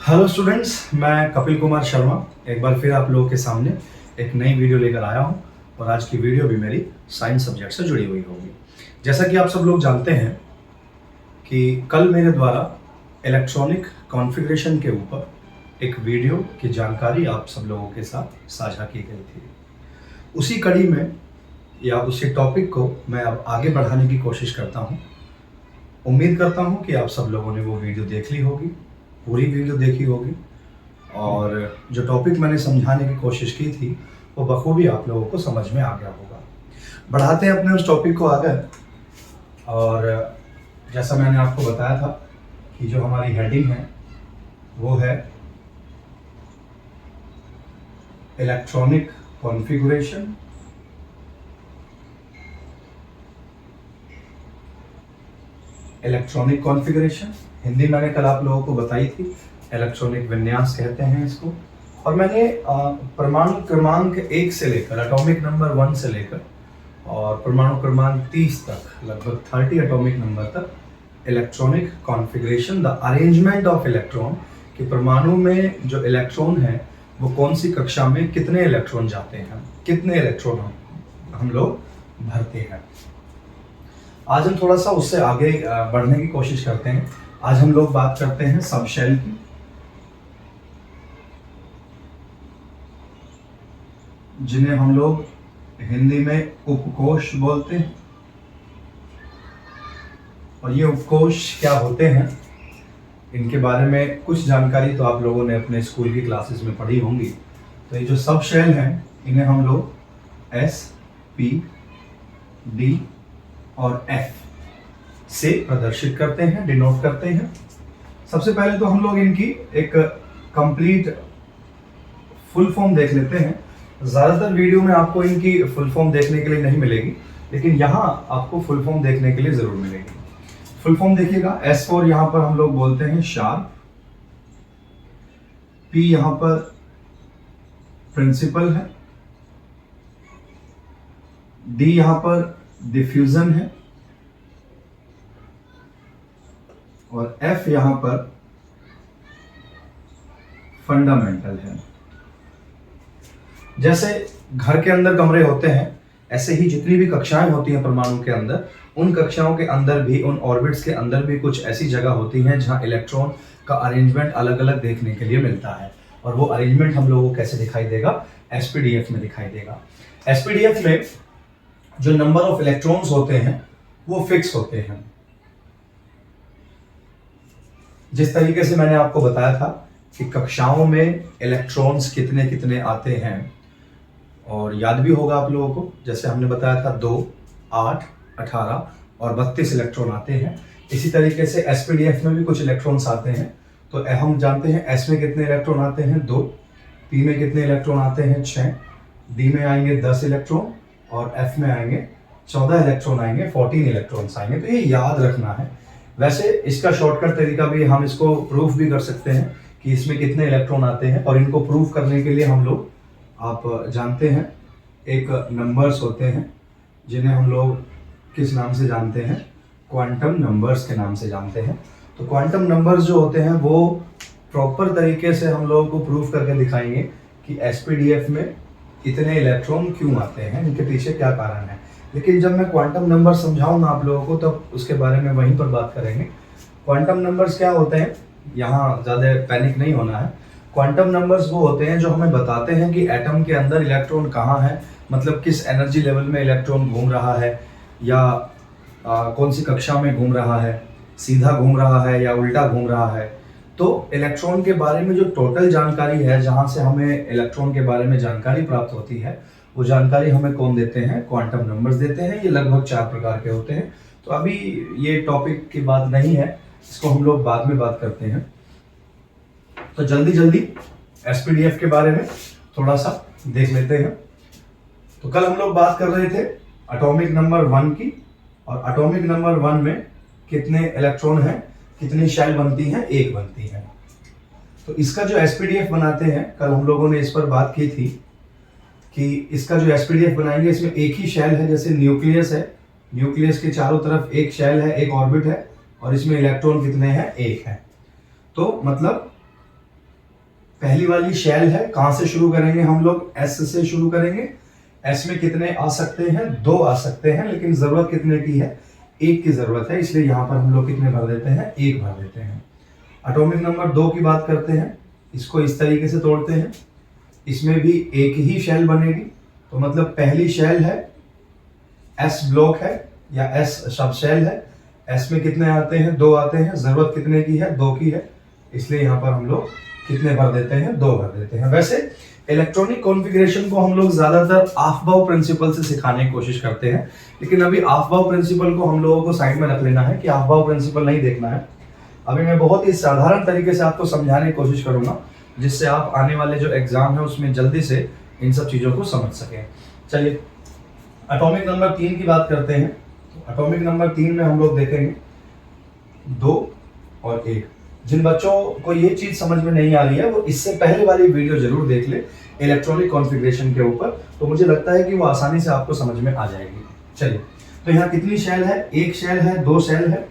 Hello students, मैं कपिल कुमार शर्मा एक बार फिर आप लोगों के सामने एक नई वीडियो लेकर आया हूं और आज की वीडियो भी मेरी साइंस सब्जेक्ट से जुड़ी हुई होगी। जैसा कि आप सब लोग जानते हैं कि कल मेरे द्वारा इलेक्ट्रॉनिक कॉन्फ़िगरेशन के ऊपर एक वीडियो की जानकारी आप सब लोगों के साथ साझा की गई थी। उसी कड़ी में या उसी टॉपिक को मैं अब आगे बढ़ाने की कोशिश करता हूँ। उम्मीद करता हूँ कि आप सब लोगों ने वो वीडियो देख ली होगी, पूरी वीडियो देखी होगी और जो टॉपिक मैंने समझाने की कोशिश की थी वो बखूबी आप लोगों को समझ में आ गया होगा। बढ़ाते हैं अपने उस टॉपिक को आगे। और जैसा मैंने आपको बताया था कि जो हमारी हेडिंग है वो है electronic configuration, electronic configuration Hindi मैंने कल आप लोगों को बताई थी, इलेक्ट्रॉनिक विन्यास कहते हैं इसको। और मैंने परमाणु क्रमांक 1 से लेकर एटॉमिक नंबर 1 से लेकर और परमाणु क्रमांक 30 तक लगभग 30 एटॉमिक नंबर तक electronic configuration, the arrangement of electron, कि परमाणु में जो इलेक्ट्रॉन है वो कौन सी कक्षा में कितने इलेक्ट्रॉन जाते हैं, कितने इलेक्ट्रॉन हम लोग भरते हैं। आज हम थोड़ा सा उससे आगे बढ़ने की कोशिश करते हैं। आज हम लोग बात करते हैं सब शेल की, जिन्हें हम लोग हिंदी में उपकोष बोलते हैं। और ये उपकोष क्या होते हैं, इनके बारे में कुछ जानकारी तो आप लोगों ने अपने स्कूल की क्लासेस में पढ़ी होंगी। तो ये जो सब शेल हैं इन्हें हम लोग एस, पी, डी और एफ से प्रदर्शित करते हैं, डिनोट करते हैं। सबसे पहले तो हम लोग इनकी एक कंप्लीट फुल फॉर्म देख लेते हैं। ज़्यादातर वीडियो में आपको इनकी फुल फॉर्म देखने के लिए नहीं मिलेगी, लेकिन यहाँ आपको फुल फॉर्म देखने के लिए ज़रूर मिलेगी। फुल फॉर्म देखिएगा, एस फॉर यहाँ पर हम लोग बोलते हैं शार्प, पी यहाँ पर प्रिंसिपल है, डी यहाँ पर डिफ्यूजन है और एफ यहां पर फंडामेंटल है। जैसे घर के अंदर कमरे होते हैं, ऐसे ही जितनी भी कक्षाएं होती हैं परमाणु के अंदर, उन कक्षाओं के अंदर भी, उन ऑर्बिट्स के अंदर भी कुछ ऐसी जगह होती हैं जहां इलेक्ट्रॉन का अरेंजमेंट अलग अलग देखने के लिए मिलता है। और वो अरेंजमेंट हम लोगों को कैसे दिखाई देगा, एसपीडीएफ में दिखाई देगा। एसपीडीएफ में जो नंबर ऑफ इलेक्ट्रॉन्स होते हैं वो फिक्स होते हैं। जिस तरीके से मैंने आपको बताया था कि कक्षाओं में इलेक्ट्रॉन्स कितने कितने आते हैं, और याद भी होगा आप लोगों को, जैसे हमने बताया था 2, 8, 18 और 32 इलेक्ट्रॉन आते हैं। इसी तरीके से एसपीडीएफ में भी कुछ इलेक्ट्रॉन्स आते हैं। तो हम जानते हैं एस में कितने इलेक्ट्रॉन आते हैं, 2, पी में कितने इलेक्ट्रॉन आते हैं, 6, डी में आएंगे 10 इलेक्ट्रॉन और एफ में आएंगे 14 इलेक्ट्रॉन आएंगे, 14 इलेक्ट्रॉन्स आएंगे। तो ये याद रखना है। वैसे इसका शॉर्टकट तरीका भी, हम इसको प्रूफ भी कर सकते हैं कि इसमें कितने इलेक्ट्रॉन आते हैं। और इनको प्रूफ करने के लिए हम लोग, आप जानते हैं, एक नंबर्स होते हैं जिन्हें हम लोग किस नाम से जानते हैं, क्वांटम नंबर्स के नाम से जानते हैं। तो क्वांटम नंबर्स जो होते हैं वो प्रॉपर तरीके से हम लोगों को प्रूफ करके दिखाएंगे कि एसपीडीएफ में इतने इलेक्ट्रॉन क्यों आते हैं, इनके पीछे क्या कारण है। लेकिन जब मैं क्वांटम नंबर समझाऊंगा आप लोगों को तब उसके बारे में वहीं पर बात करेंगे। क्वांटम नंबर्स क्या होते हैं, यहाँ ज़्यादा पैनिक नहीं होना है। क्वांटम नंबर्स वो होते हैं जो हमें बताते हैं कि एटम के अंदर इलेक्ट्रॉन कहाँ है, मतलब किस एनर्जी लेवल में इलेक्ट्रॉन घूम रहा है, या कौन सी कक्षा में घूम रहा है, सीधा घूम रहा है या उल्टा घूम रहा है। तो इलेक्ट्रॉन के बारे में जो टोटल जानकारी है, जहाँ से हमें इलेक्ट्रॉन के बारे में जानकारी प्राप्त होती है, वो जानकारी हमें कौन देते हैं, क्वांटम नंबर्स देते हैं। ये लगभग 4 प्रकार के होते हैं। तो अभी ये टॉपिक की बात नहीं है, इसको हम लोग बाद में बात करते हैं। तो जल्दी जल्दी एसपीडीएफ के बारे में थोड़ा सा देख लेते हैं। तो कल हम लोग बात कर रहे थे एटॉमिक नंबर 1 की, और एटॉमिक नंबर 1 में कितने इलेक्ट्रॉन हैं, कितनी शेल बनती हैं, एक बनती है। तो इसका जो एसपीडीएफ बनाते हैं, कल हम लोगों ने इस पर बात की थी कि इसका जो एसपीडीएफ बनाएंगे, इसमें एक ही शेल है। जैसे न्यूक्लियस है, न्यूक्लियस के चारों तरफ एक शेल है, एक ऑर्बिट है, और इसमें इलेक्ट्रॉन कितने हैं, एक है। तो मतलब पहली वाली शेल है, कहां से शुरू करेंगे हम लोग? एस से शुरू करेंगे। एस में कितने आ सकते हैं? 2 आ सकते हैं, लेकिन जरूरत कितने की है? 1 की जरूरत है, इसलिए यहां पर हम लोग कितने भर देते हैं? 1 भर देते हैं। एटॉमिक नंबर 2 की बात करते हैं, इसको इस तरीके से तोड़ते हैं, इसमें भी एक ही शेल बनेगी, तो मतलब पहली शेल है, एस ब्लॉक है या एस सब शेल है। एस में कितने आते हैं? 2 आते हैं, जरूरत कितने की है? 2 की है, इसलिए यहाँ पर हम लोग कितने भर देते हैं? 2 भर देते हैं। वैसे इलेक्ट्रॉनिक कॉन्फ़िगरेशन को हम लोग ज्यादातर ऑफ-बाउ प्रिंसिपल से सिखाने की कोशिश करते हैं, लेकिन अभी ऑफ-बाउ प्रिंसिपल को हम लोगों को साइड में रख लेना है कि ऑफ-बाउ प्रिंसिपल नहीं देखना है। अभी मैं बहुत ही साधारण तरीके से आपको समझाने की कोशिश करूंगा, जिससे आप आने वाले जो एग्जाम है उसमें जल्दी से इन सब चीजों को समझ सकें। चलिए एटॉमिक नंबर 3 की बात करते हैं। तो एटॉमिक नंबर 3 में हम लोग देखेंगे 2 और 1। जिन बच्चों को ये चीज समझ में नहीं आ रही है वो इससे पहले वाली वीडियो जरूर देख ले इलेक्ट्रॉनिक कॉन्फ़िगरेशन के ऊपर, तो मुझे लगता है कि वो आसानी से आपको समझ में आ जाएगी। चलिए, तो यहाँ कितनी शेल है? 1 शेल है, 2 शेल है।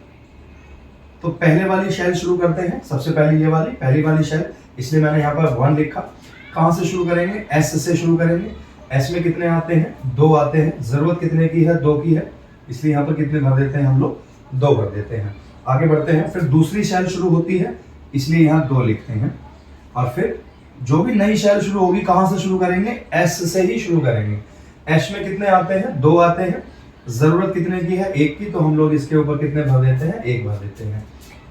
तो पहले वाली शेल शुरू करते हैं, सबसे पहले ये वाली पहली वाली शेल, इसलिए मैंने यहाँ पर 1 लिखा। कहां से शुरू करेंगे? एस से शुरू करेंगे। एस में कितने आते हैं? 2 आते हैं, जरूरत कितने की है? 2 की है, इसलिए यहाँ पर कितने भर देते हैं हम लोग? 2 भर देते हैं। आगे बढ़ते हैं, फिर दूसरी शेल शुरू होती है, इसलिए यहाँ 2 लिखते हैं। और फिर जो भी नई शेल शुरू होगी कहां से शुरू करेंगे? एस से ही शुरू करेंगे। एस में कितने आते हैं? 2 आते हैं, जरूरत कितने की है? 1 की, तो हम लोग इसके ऊपर कितने भर देते हैं? 1 भर देते हैं।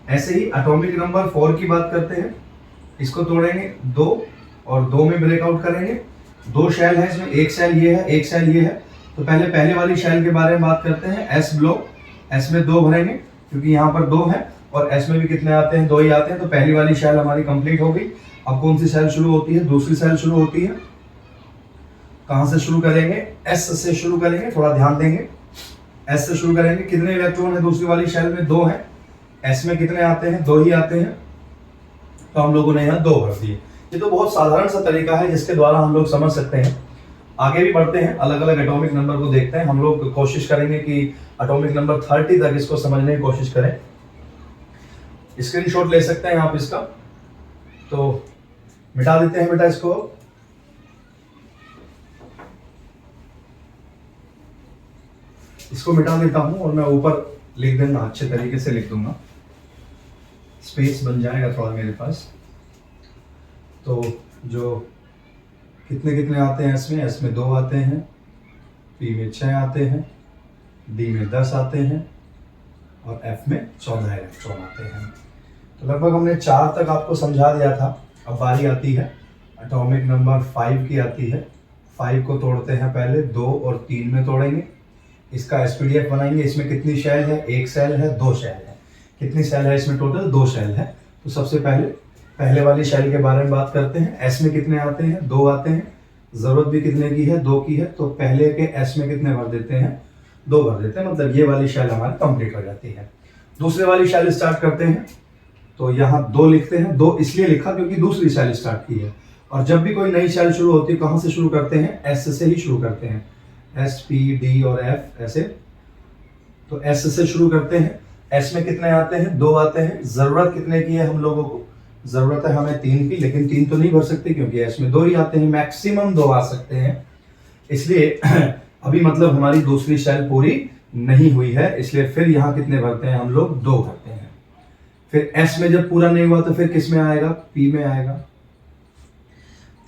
ऐसे ही एटॉमिक नंबर 4 की बात करते हैं, इसको तोड़ेंगे 2 और 2 में ब्रेकआउट करेंगे। 2 शेल है इसमें, 1 शेल ये है, 1 शेल ये है। तो पहले वाली शेल के बारे में बात करते हैं, एस ब्लॉक। एस में 2 भरेंगे क्योंकि यहाँ पर 2 है और एस में भी कितने आते हैं? 2 ही आते हैं, तो पहली वाली शेल हमारी कंप्लीट हो गई। अब कौन सी शेल शुरू होती है? दूसरी शेल शुरू होती है। कहां से शुरू करेंगे? एस से शुरू करेंगे, थोड़ा ध्यान देंगे। एस से शुरू करेंगे, कितने इलेक्ट्रॉन है दूसरी वाली शेल में? 2 है। एस में कितने आते हैं? 2 ही आते हैं, तो हम लोगों ने यहाँ 2 भर दिए। ये तो बहुत साधारण सा तरीका है जिसके द्वारा हम लोग समझ सकते हैं। आगे भी बढ़ते हैं, अलग अलग एटॉमिक नंबर को देखते हैं। हम लोग कोशिश करेंगे कि एटॉमिक नंबर 30 तक इसको समझने की कोशिश करें। स्क्रीनशॉट ले सकते हैं आप इसका, तो मिटा देते हैं बेटा इसको। इसको मिटा देता हूं और मैं ऊपर लिख दूंगा, अच्छे तरीके से लिख दूंगा, स्पेस बन जाएगा थोड़ा मेरे पास। तो जो कितने कितने आते हैं इसमें? एस में 2 आते हैं, पी में 6 आते हैं, डी में 10 आते हैं और एफ में 14 इलेक्ट्रॉन आते हैं। तो लगभग हमने 4 तक आपको समझा दिया था। अब बारी आती है एटॉमिक नंबर 5 की आती है। 5 को तोड़ते हैं, पहले 2 और 3 में तोड़ेंगे, इसका एसपीडीएफ बनाएंगे। इसमें कितनी शेल है? 1 शेल है, 2 शेल है। कितनी शेल है इसमें? टोटल 2 शेल है। तो सबसे पहले वाली शेल के बारे में बात करते हैं। एस में कितने आते हैं? 2 आते हैं, जरूरत भी कितने की है? 2 की है, तो पहले के एस में कितने भर देते हैं? 2 भर देते हैं, मतलब ये वाली शेल हमारी कंप्लीट हो जाती है। दूसरे वाली शेल स्टार्ट करते हैं, तो यहाँ 2 लिखते हैं। 2 इसलिए लिखा क्योंकि दूसरी शेल स्टार्ट की है, और जब भी कोई नई शेल शुरू होती है कहां से शुरू करते हैं? एस से ही शुरू करते हैं। एस, पी, डी और एफ ऐसे, तो एस से शुरू करते हैं। एस में कितने आते हैं? 2 आते हैं, जरूरत कितने की है हम लोगों को? जरूरत है हमें 3 की, लेकिन 3 तो नहीं भर सकते क्योंकि एस में 2 ही आते हैं, मैक्सिमम 2 आ सकते हैं, इसलिए अभी मतलब हमारी दूसरी शेल पूरी नहीं हुई है, इसलिए फिर यहाँ कितने भरते हैं हम लोग? 2 भरते हैं। फिर एस में जब पूरा नहीं हुआ तो फिर किस में आएगा? पी में आएगा।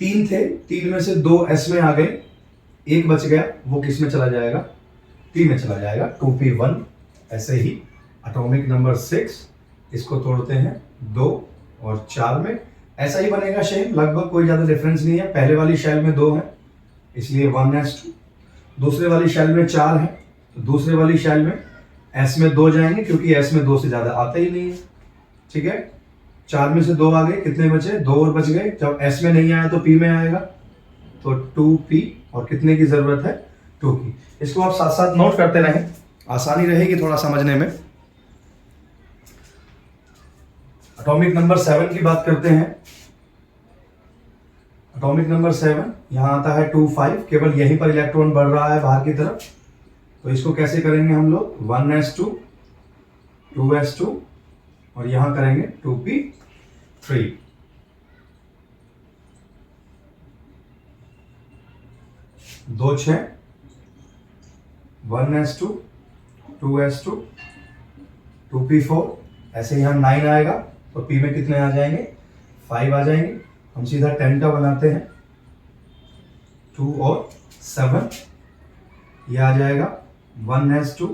3 थे, 3 में से 2 एस में आ गए, 1 बच गया, वो किस में चला जाएगा? पी में चला जाएगा, 2p1। ऐसे ही एटॉमिक नंबर 6, इसको तोड़ते हैं 2 और 4 में, ऐसा ही बनेगा शेल, लगभग कोई ज्यादा डिफरेंस नहीं है। पहले वाली शेल में 2 है, इसलिए 1s2। दूसरे वाली शेल में 4 है, तो दूसरे वाली शेल में एस में 2 जाएंगे क्योंकि एस में 2 से ज्यादा आता ही नहीं है, ठीक है। 4 में से 2 आ गए, कितने बचे? 2 और बच गए। जब एस में नहीं आया तो पी में आएगा, तो 2p, और कितने की जरूरत है? 2 की। इसको आप साथ साथ नोट करते रहें, आसानी रहेगी थोड़ा समझने में। एटॉमिक नंबर 7 की बात करते हैं। एटॉमिक नंबर 7 यहां आता है 2, 5, केवल यहीं पर इलेक्ट्रॉन बढ़ रहा है बाहर की तरफ, तो इसको कैसे करेंगे हम लोग? 1s2, 2s2 और यहां करेंगे 2p3। 2 6 1s2 2s2 2p4, ऐसे यहाँ 9 आएगा तो p में कितने आ जाएंगे 5 आ जाएंगे। हम सीधा 10 का बनाते हैं 2 और 7, यह आ जाएगा 1s2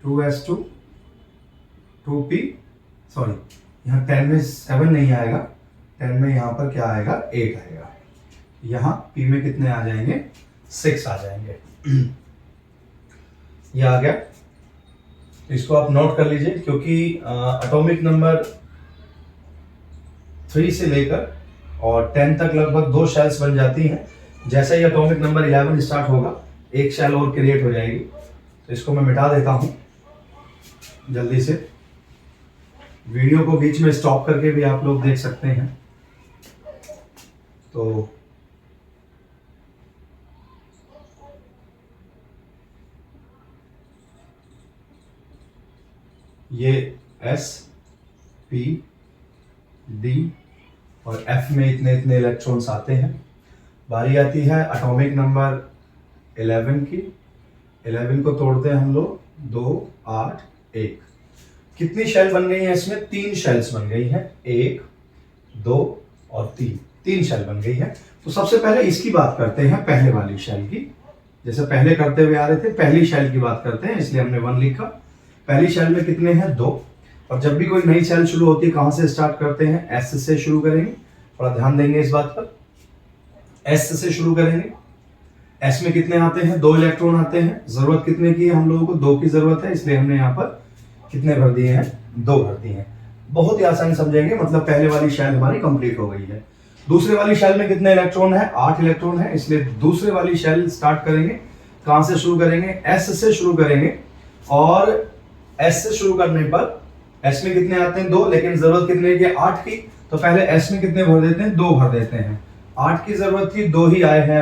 2s2 2p, सॉरी यहाँ 10 में 7 नहीं आएगा, 10 में यहाँ पर क्या आएगा 8 आएगा। यहाँ p में कितने आ जाएंगे 6 आ जाएंगे। ये आ गया, इसको आप नोट कर लीजिए क्योंकि एटॉमिक नंबर 3 से लेकर और 10 तक लगभग 2 शेल्स बन जाती हैं। जैसे ही एटॉमिक नंबर 11 स्टार्ट होगा एक शेल और क्रिएट हो जाएगी। तो इसको मैं मिटा देता हूं जल्दी से, वीडियो को बीच में स्टॉप करके भी आप लोग देख सकते हैं। तो ये S P D और F में इतने इतने इलेक्ट्रॉन्स आते हैं। बारी आती है एटॉमिक नंबर 11 की। 11 को तोड़ते हैं हम लोग 2 8 1। कितनी शेल बन गई है इसमें 3 शेल्स बन गई हैं, 1 2 और 3 शेल बन गई है। तो सबसे पहले इसकी बात करते हैं, पहले वाली शेल की। जैसे पहले करते हुए आ रहे थे, पहली शेल की बात करते हैं, इसलिए हमने 1 लिखा। पहली शेल में कितने हैं 2, और जब भी कोई नई शेल शुरू होती है कहां से स्टार्ट करते हैं, एस से शुरू करेंगे। थोड़ा ध्यान देंगे इस बात पर, एस से शुरू करेंगे। एस में कितने आते हैं 2 इलेक्ट्रॉन आते हैं। जरूरत कितने की है हम लोगों को 2 की जरूरत है, इसलिए हमने यहाँ पर कितने भर दिए हैं 2 भर दिए हैं। बहुत ही आसानी समझेंगे, मतलब पहले वाली शेल हमारी कंप्लीट हो गई है। दूसरे वाली शेल में कितने इलेक्ट्रॉन है 8 इलेक्ट्रॉन है, इसलिए दूसरे वाली शेल स्टार्ट करेंगे। कहां से शुरू करेंगे, एस से शुरू करेंगे। और एस से शुरू करने पर एस में कितने आते हैं 2, लेकिन जरूरत कितने की 8 की, तो पहले एस में कितने भर देते हैं 2 भर देते हैं। 8 की जरूरत थी, 2 ही आए हैं,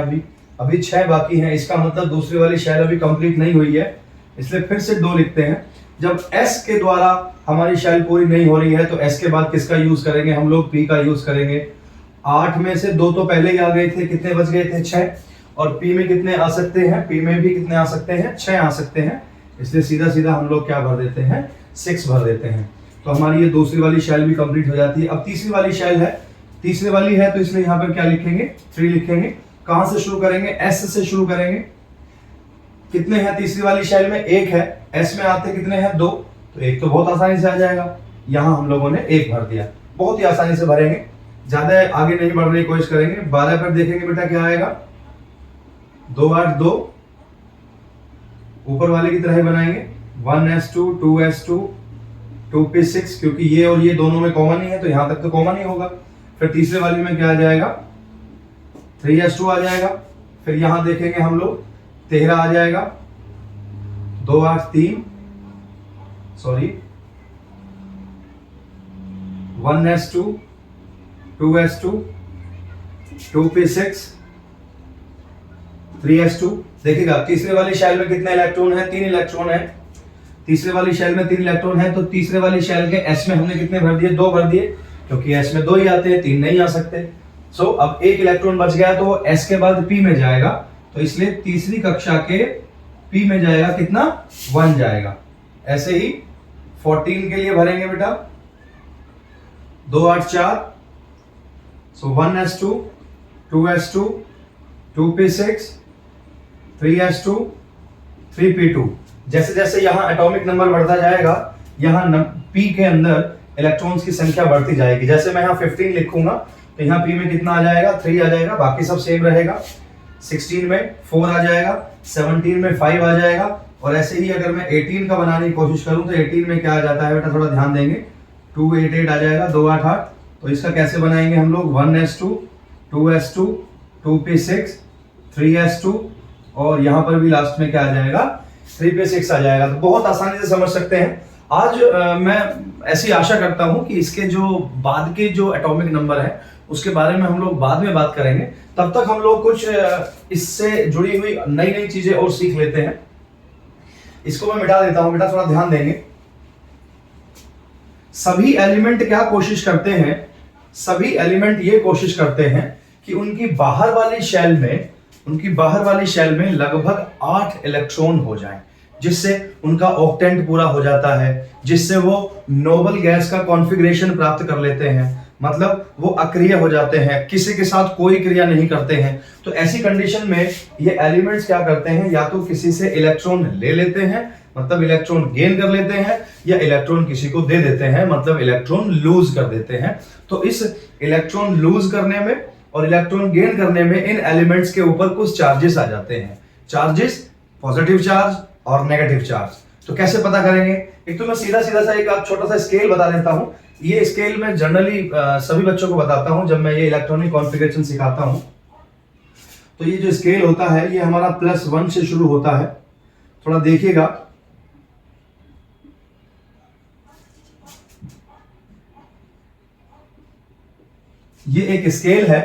अभी 6 बाकी हैं। इसका मतलब दूसरी वाली शेल अभी कंप्लीट नहीं हुई है, इसलिए फिर से 2 लिखते हैं। जब एस के द्वारा हमारी शेल पूरी नहीं हो रही है तो एस के बाद किसका यूज करेंगे हम लोग, पी का यूज करेंगे। 8 में से 2 तो पहले ही आ गए थे, कितने बच गए थे 6, और पी में कितने आ सकते हैं, पी में भी कितने आ सकते हैं 6 आ सकते हैं, इसलिए सीधा सीधा हम लोग क्या भर देते हैं 6 भर देते हैं। तो हमारी ये दूसरी वाली शेल भी कंप्लीट हो जाती है। अब तीसरी वाली शेल है, तीसरी वाली है तो इसलिए यहाँ पर क्या लिखेंगे 3 लिखेंगे। कहां से शुरू करेंगे, एस से शुरू करेंगे। कितने हैं तीसरी वाली शेल में 1 है, एस में आते कितने हैं 2, तो 1 तो बहुत आसानी से आ जाएगा। यहां हम लोगों ने 1 भर दिया, बहुत ही आसानी से भरेंगे, ज्यादा आगे नहीं बढ़ने की कोशिश करेंगे। 12 पर देखेंगे बेटा क्या आएगा 2 8 2, ऊपर वाले की तरह ही बनाएंगे 1s2 2s2 2p6, क्योंकि ये और ये दोनों में कॉमन ही है तो यहां तक तो कॉमन ही होगा। फिर तीसरे वाले में क्या आ जाएगा 3s2 आ जाएगा। फिर यहां देखेंगे हम लोग 13 आ जाएगा, 2 8 3, sorry 1s2 2s2 2p6 3s2। देखिएगा तीसरे वाली शेल में कितने इलेक्ट्रॉन है, 3 इलेक्ट्रॉन है। तीसरे वाली शेल में 3 इलेक्ट्रॉन है, तो तीसरे वाली शेल के एस में हमने कितने भर दिए 2 भर दिए, क्योंकि एस में 2 ही आते हैं, 3 नहीं आ सकते। सो अब 1 इलेक्ट्रॉन बच गया तो एस के बाद पी में जाएगा, तो इसलिए तीसरी कक्षा के पी में जाएगा कितना 1 जाएगा। ऐसे ही 14 के लिए भरेंगे बेटा 2 8 4, सो 1s2 2s2 2p6 3s2 3p2। जैसे जैसे यहाँ एटॉमिक नंबर बढ़ता जाएगा, यहाँ पी के अंदर इलेक्ट्रॉन्स की संख्या बढ़ती जाएगी। जैसे मैं यहाँ 15 लिखूंगा तो यहाँ पी में कितना आ जाएगा 3 आ जाएगा, बाकी सब सेम रहेगा। 16 में 4 आ जाएगा, 17 में 5 आ जाएगा, और ऐसे ही अगर मैं 18 का बनाने की कोशिश करूं तो 18 में क्या आ जाता है बेटा, थोड़ा ध्यान देंगे 2 8 8 आ जाएगा, 2 8 8। तो इसका कैसे बनाएंगे हम लोग 1s2 2s2 2p6 3s2, और यहाँ पर भी लास्ट में क्या आ जाएगा 3p6 आ जाएगा। तो बहुत आसानी से समझ सकते हैं। आज मैं ऐसी आशा करता हूं कि इसके जो बाद के जो एटॉमिक नंबर है उसके बारे में हम लोग बाद में बात करेंगे। तब तक हम लोग कुछ इससे जुड़ी हुई नई नई चीजें और सीख लेते हैं। इसको मैं मिटा देता हूं बेटा, थोड़ा ध्यान देंगे। सभी एलिमेंट क्या कोशिश करते हैं, सभी एलिमेंट ये कोशिश करते हैं कि उनकी बाहर वाली शेल में उनकी बाहर वाली शेल में लगभग 8 इलेक्ट्रॉन हो जाएं, जिससे उनका ऑक्टेंट पूरा हो जाता है, जिससे वो नोबल गैस का कॉन्फ़िगरेशन प्राप्त कर लेते हैं, मतलब वो अक्रिय हो जाते हैं, किसी के साथ कोई क्रिया नहीं करते हैं। तो ऐसी कंडीशन में ये एलिमेंट्स क्या करते हैं, या तो किसी से इलेक्ट्रॉन ले लेते हैं, मतलब इलेक्ट्रॉन गेन कर लेते हैं, या इलेक्ट्रॉन किसी को दे देते हैं, मतलब इलेक्ट्रॉन लूज कर देते हैं। तो इस इलेक्ट्रॉन लूज करने में और इलेक्ट्रॉन गेन करने में इन एलिमेंट्स के ऊपर कुछ चार्जेस आ जाते हैं, चार्जेस पॉजिटिव चार्ज और नेगेटिव चार्ज। तो कैसे पता करेंगे? एक तो मैं सीधा सीधा सा एक आप छोटा सा स्केल बता देता हूं। ये स्केल मैं जनरली सभी बच्चों को बताता हूं जब मैं ये इलेक्ट्रॉनिक कॉन्फ़िगरेशन सिखाता हूं। तो ये जो स्केल होता है ये हमारा +1 से शुरू होता है, थोड़ा देखिएगा। ये एक स्केल है,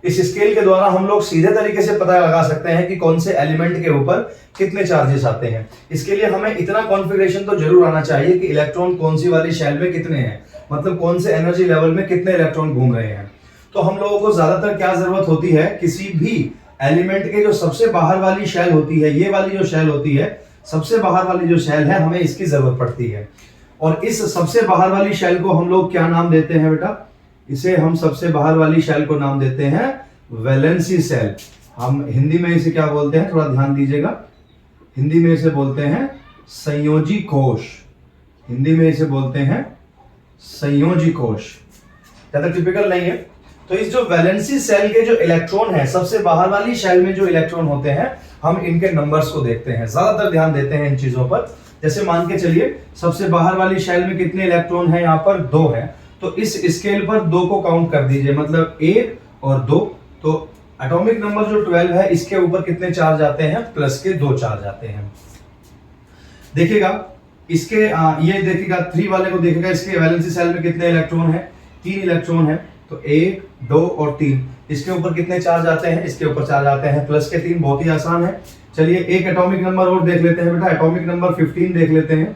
इस स्केल के द्वारा हम लोग सीधे तरीके से पता लगा सकते हैं कि कौन से एलिमेंट के ऊपर कितने चार्जेस आते हैं। इसके लिए हमें इतना कॉन्फ़िगरेशन तो जरूर आना चाहिए कि इलेक्ट्रॉन कौन सी वाली शेल में कितने हैं, मतलब कौन से एनर्जी लेवल में कितने इलेक्ट्रॉन घूम रहे हैं। तो हम लोगों को ज्यादातर क्या जरूरत होती है, किसी भी एलिमेंट के जो सबसे बाहर वाली शेल होती है, ये वाली जो शेल होती है, सबसे बाहर वाली जो शेल है, हमें इसकी जरूरत पड़ती है। और इस सबसे बाहर वाली शेल को हम लोग क्या नाम देते हैं बेटा? इसे हम सबसे बाहर वाली शेल को नाम देते हैं वैलेंसी सेल। हम हिंदी में इसे क्या बोलते हैं, थोड़ा ध्यान दीजिएगा, हिंदी में इसे बोलते हैं संयोजी कोश। हिंदी में इसे बोलते हैं संयोजी कोश, ज्यादा टिपिकल नहीं है। तो इस जो वैलेंसी सेल के जो इलेक्ट्रॉन है, सबसे बाहर वाली शेल में जो इलेक्ट्रॉन होते हैं, हम इनके नंबर्स को देखते हैं, ज्यादातर ध्यान देते हैं इन चीजों पर। जैसे मान के चलिए सबसे बाहर वाली शेल में कितने इलेक्ट्रॉन है, यहाँ पर 2 है, तो इस स्केल पर 2 को काउंट कर दीजिए, मतलब 1 और 2। तो एटॉमिक नंबर जो 12 है, इसके ऊपर कितने चार्ज आते हैं? प्लस के 2 चार्ज आते हैं। देखिएगा इसके ये देखिएगा 3 वाले को देखिएगा, इसके वैलेंसी सेल में कितने इलेक्ट्रॉन है? 3 इलेक्ट्रॉन है। तो 1, 2 और 3, इसके ऊपर कितने चार्ज आते हैं? इसके ऊपर चार्ज आते हैं प्लस के 3। बहुत ही आसान है। चलिए एक एटॉमिक नंबर और देख लेते हैं बेटा, एटॉमिक नंबर 15 देख लेते हैं।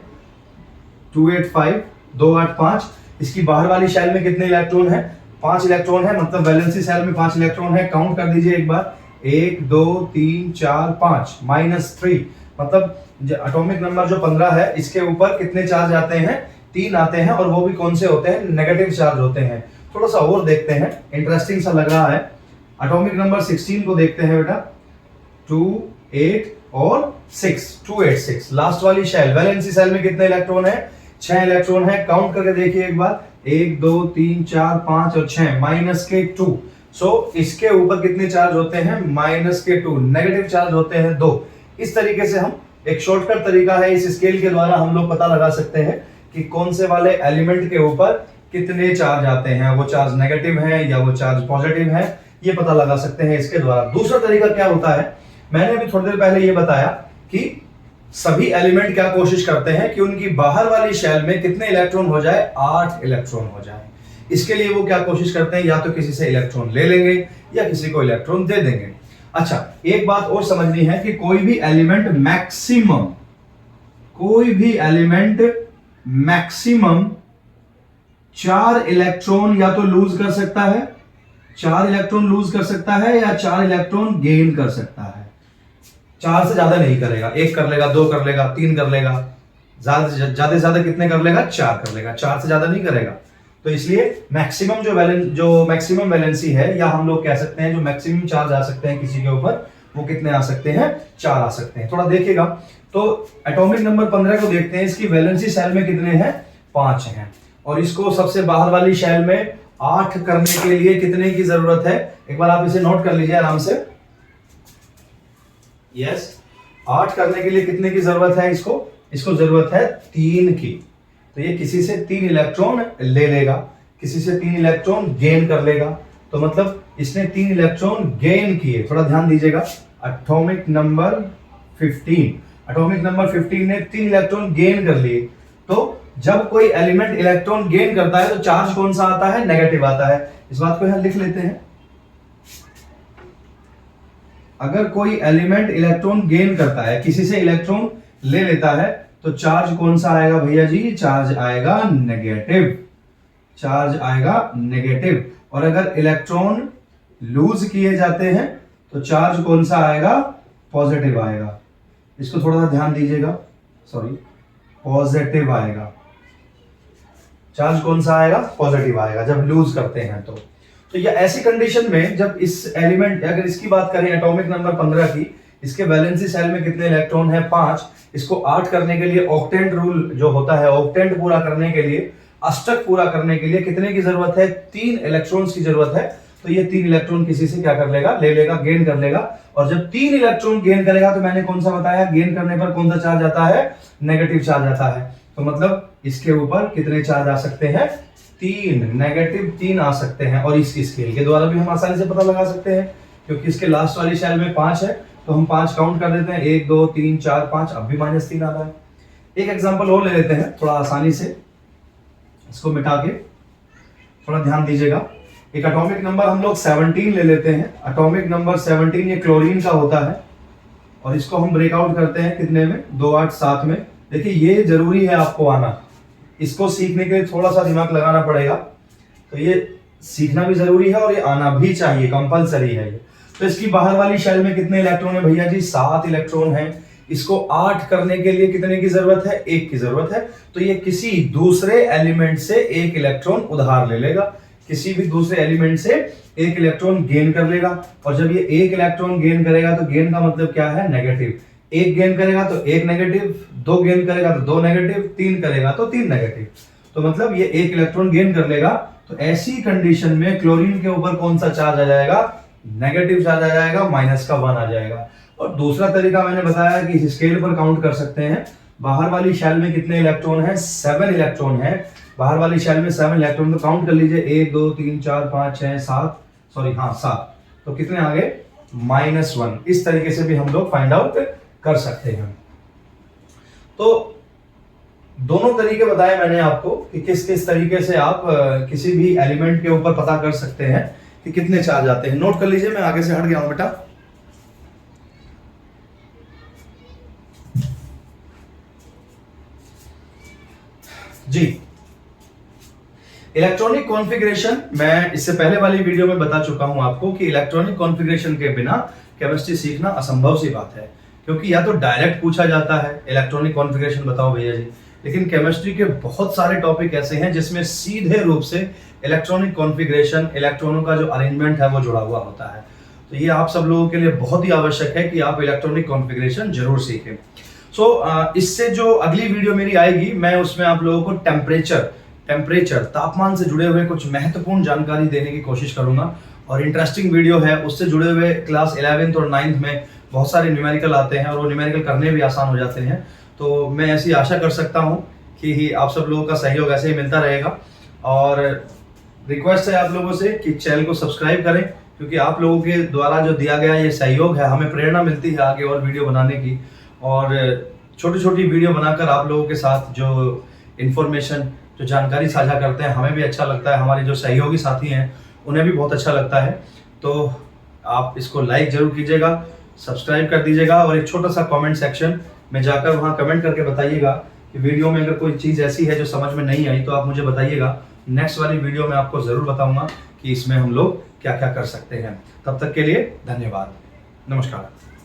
285, 285। इसकी बाहर वाली शेल में कितने इलेक्ट्रॉन है? 5 इलेक्ट्रॉन है, मतलब वैलेंसी सेल में 5 इलेक्ट्रॉन है। काउंट कर दीजिए एक बार, 1, 2, 3, 4, 5 -3, मतलब एटॉमिक नंबर जो 15 है, इसके ऊपर कितने चार्ज आते हैं? 3 आते हैं, और वो भी कौन से होते हैं? नेगेटिव चार्ज होते हैं। थोड़ा सा और देखते हैं, इंटरेस्टिंग सा लग रहा है। एटॉमिक नंबर 16 को देखते हैं बेटा, 2, 8 और 6, 286। लास्ट वाली शेल, वैलेंसी सेल में कितने इलेक्ट्रॉन है? 6 इलेक्ट्रॉन है। काउंट करके देखिए एक बार, 1, 2, 3, 4, 5 और 6, -2। सो इसके ऊपर कितने चार्ज होते हैं? -2, नेगेटिव चार्ज होते हैं 2। इस तरीके से हम, एक शॉर्टकट तरीका है, इस स्केल के द्वारा हम लोग पता लगा सकते हैं कि कौन से वाले एलिमेंट के ऊपर कितने चार्ज आते हैं, वो चार्ज नेगेटिव है या वो चार्ज पॉजिटिव है, ये पता लगा सकते हैं इसके द्वारा। दूसरा तरीका क्या होता है, मैंने अभी थोड़ी देर पहले ये बताया कि सभी एलिमेंट क्या कोशिश करते हैं कि उनकी बाहर वाली शेल में कितने इलेक्ट्रॉन हो जाए? 8 इलेक्ट्रॉन हो जाए। इसके लिए वो क्या कोशिश करते हैं, या तो किसी से इलेक्ट्रॉन ले लेंगे या किसी को इलेक्ट्रॉन दे देंगे। अच्छा, एक बात और समझनी है कि कोई भी एलिमेंट मैक्सिमम 4 इलेक्ट्रॉन या तो लूज कर सकता है, 4 इलेक्ट्रॉन लूज कर सकता है, या 4 इलेक्ट्रॉन गेन कर सकता है। 4 से ज्यादा नहीं करेगा, 1 कर लेगा, 2 कर लेगा, 3 कर लेगा, ज्यादा से ज्यादा कितने कर लेगा? 4 कर लेगा, 4 से ज्यादा नहीं करेगा। तो इसलिए मैक्सिमम जो मैक्सिमम वैलेंसी है, या हम लोग कह सकते हैं जो मैक्सिमम चार्ज आ सकते हैं किसी के ऊपर, वो कितने आ सकते हैं? 4 आ सकते हैं। थोड़ा देखिएगा, तो एटॉमिक नंबर 15 को देखते हैं, इसकी वैलेंसी शेल में कितने हैं? 5 हैं, और इसको सबसे बाहर वाली शेल में 8 करने के लिए कितने की जरूरत है? एक बार आप इसे नोट कर लीजिए आराम से। यस, 8 करने के लिए कितने की जरूरत है? इसको जरूरत है 3 की। तो ये किसी से 3 इलेक्ट्रॉन ले लेगा, किसी से 3 इलेक्ट्रॉन गेन कर लेगा। तो मतलब इसने 3 इलेक्ट्रॉन गेन किए। थोड़ा ध्यान दीजिएगा, एटॉमिक नंबर 15 ने 3 इलेक्ट्रॉन गेन कर लिए। तो जब कोई एलिमेंट इलेक्ट्रॉन गेन करता है तो चार्ज कौन सा आता है? नेगेटिव आता है। इस बात को यहां लिख लेते हैं। अगर कोई एलिमेंट इलेक्ट्रॉन गेन करता है, किसी से इलेक्ट्रॉन ले लेता है, तो चार्ज कौन सा आएगा भैया जी? चार्ज आएगा नेगेटिव। चार्ज आएगा नेगेटिव। और अगर इलेक्ट्रॉन लूज किए जाते हैं तो चार्ज कौन सा आएगा, पॉजिटिव आएगा। इसको थोड़ा सा ध्यान दीजिएगा, सॉरी, पॉजिटिव आएगा। चार्ज कौन सा आएगा, पॉजिटिव आएगा जब लूज करते हैं तो ये ऐसी कंडीशन में जब इस एलिमेंट, अगर इसकी बात करें एटॉमिक नंबर 15 की, इसके वैलेंसी सेल में कितने इलेक्ट्रॉन है, 5। इसको 8 करने के लिए ऑक्टेंट रूल जो होता है, ऑक्टेंट पूरा करने के लिए, अष्टक पूरा करने के लिए कितने की जरूरत है, 3 इलेक्ट्रॉन्स की जरूरत है। तो ये 3 इलेक्ट्रॉन किसी से क्या कर लेगा, ले लेगा, गेन कर लेगा। और जब 3 इलेक्ट्रॉन गेन करेगा तो मैंने कौन सा बताया, गेन करने पर कौन सा चार्ज आता है, नेगेटिव चार्ज आता है। तो मतलब इसके ऊपर कितने चार्ज आ सकते हैं, 3, नेगेटिव 3 आ सकते हैं। और इस स्केल के द्वारा भी हम आसानी से पता लगा सकते हैं, क्योंकि इसके लास्ट वाली शेल में 5 है, तो हम 5 काउंट कर देते हैं, 1 2 3 4 5, अब भी -3 आ रहा है। एक एग्जांपल और ले लेते हैं थोड़ा आसानी से, इसको मिटा के थोड़ा ध्यान दीजिएगा। एक एटॉमिक नंबर हम लोग 17 ले लेते हैं। एटॉमिक नंबर 17 ये क्लोरीन का होता है, और इसको हम ब्रेकआउट करते हैं कितने में, 2 8 7 में। देखिए ये जरूरी है आपको आना, इसको सीखने के लिए थोड़ा सा दिमाग लगाना पड़ेगा। तो ये सीखना भी जरूरी है और ये आना भी चाहिए, कंपलसरी है ये। तो इसकी बाहर वाली शेल में कितने इलेक्ट्रॉन है भैया जी, 7 इलेक्ट्रॉन है। इसको 8 करने के लिए कितने की जरूरत है, 1 की जरूरत है। तो ये किसी दूसरे एलिमेंट से 1 इलेक्ट्रॉन उधार ले लेगा, किसी भी दूसरे एलिमेंट से 1 इलेक्ट्रॉन गेन कर लेगा। और जब ये 1 इलेक्ट्रॉन गेन करेगा तो गेन का मतलब क्या है, नेगेटिव। 1 गेन करेगा तो 1 नेगेटिव, 2 गेन करेगा तो 2 नेगेटिव, 3 करेगा तो 3 नेगेटिव। तो मतलब ये 1 इलेक्ट्रॉन गेन कर लेगा। तो ऐसी कंडीशन में क्लोरीन के ऊपर कौन सा चार्ज आ जाएगा, नेगेटिव चार्ज आ जाएगा, -1 आ जाएगा। और दूसरा तरीका मैंने बताया कि इस स्केल पर काउंट कर सकते हैं। बाहर वाली शेल में कितने इलेक्ट्रॉन है, 7 इलेक्ट्रॉन है। बाहर वाली शेल में 7 इलेक्ट्रॉन, तो काउंट कर लीजिए, 1 2 3 4 5 6 7, सॉरी हाँ 7। तो कितने आ गए, -1। इस तरीके से भी हम लोग फाइंड आउट कर सकते हैं। तो दोनों तरीके बताए मैंने आपको कि किस किस तरीके से आप किसी भी एलिमेंट के ऊपर पता कर सकते हैं कि कितने चार्ज आते हैं। नोट कर लीजिए, मैं आगे से हट गया हूं बेटा। जी, इलेक्ट्रॉनिक कॉन्फ़िगरेशन, मैं इससे पहले वाली वीडियो में बता चुका हूं आपको कि इलेक्ट्रॉनिक कॉन्फ़िगरेशन के बिना केमिस्ट्री सीखना असंभव सी बात है। क्योंकि या तो डायरेक्ट पूछा जाता है इलेक्ट्रॉनिक कॉन्फ़िगरेशन बताओ भैया जी, लेकिन केमिस्ट्री के बहुत सारे टॉपिक ऐसे हैं जिसमें सीधे रूप से इलेक्ट्रॉनिक कॉन्फ़िगरेशन, इलेक्ट्रॉनों का जो अरेंजमेंट है वो जुड़ा हुआ होता है। तो ये आप सब लोगों के लिए बहुत ही आवश्यक है कि आप इलेक्ट्रॉनिक कॉन्फ़िगरेशन जरूर सीखें। इससे जो अगली वीडियो मेरी आएगी, मैं उसमें आप लोगों को टेम्परेचर, तापमान से जुड़े हुए कुछ महत्वपूर्ण जानकारी देने की कोशिश करूंगा। और इंटरेस्टिंग वीडियो है, उससे जुड़े हुए क्लास 11th और 9th में बहुत सारे न्यूमेरिकल आते हैं और वो न्यूमेरिकल करने भी आसान हो जाते हैं। तो मैं ऐसी आशा कर सकता हूं कि आप सब लोगों का सहयोग ऐसे ही मिलता रहेगा। और रिक्वेस्ट है आप लोगों से कि चैनल को सब्सक्राइब करें, क्योंकि आप लोगों के द्वारा जो दिया गया ये सहयोग है, हमें प्रेरणा मिलती है आगे और वीडियो बनाने की। और छोटी छोटी वीडियो बनाकर आप लोगों के साथ जो इन्फॉर्मेशन, जो जानकारी साझा करते हैं, हमें भी अच्छा लगता है, हमारे जो सहयोगी साथी हैं उन्हें भी बहुत अच्छा लगता है। तो आप इसको लाइक जरूर कीजिएगा, सब्सक्राइब कर दीजिएगा, और एक छोटा सा कमेंट सेक्शन में जाकर वहाँ कमेंट करके बताइएगा कि वीडियो में अगर कोई चीज़ ऐसी है जो समझ में नहीं आई तो आप मुझे बताइएगा। नेक्स्ट वाली वीडियो में आपको ज़रूर बताऊंगा कि इसमें हम लोग क्या क्या कर सकते हैं। तब तक के लिए धन्यवाद, नमस्कार।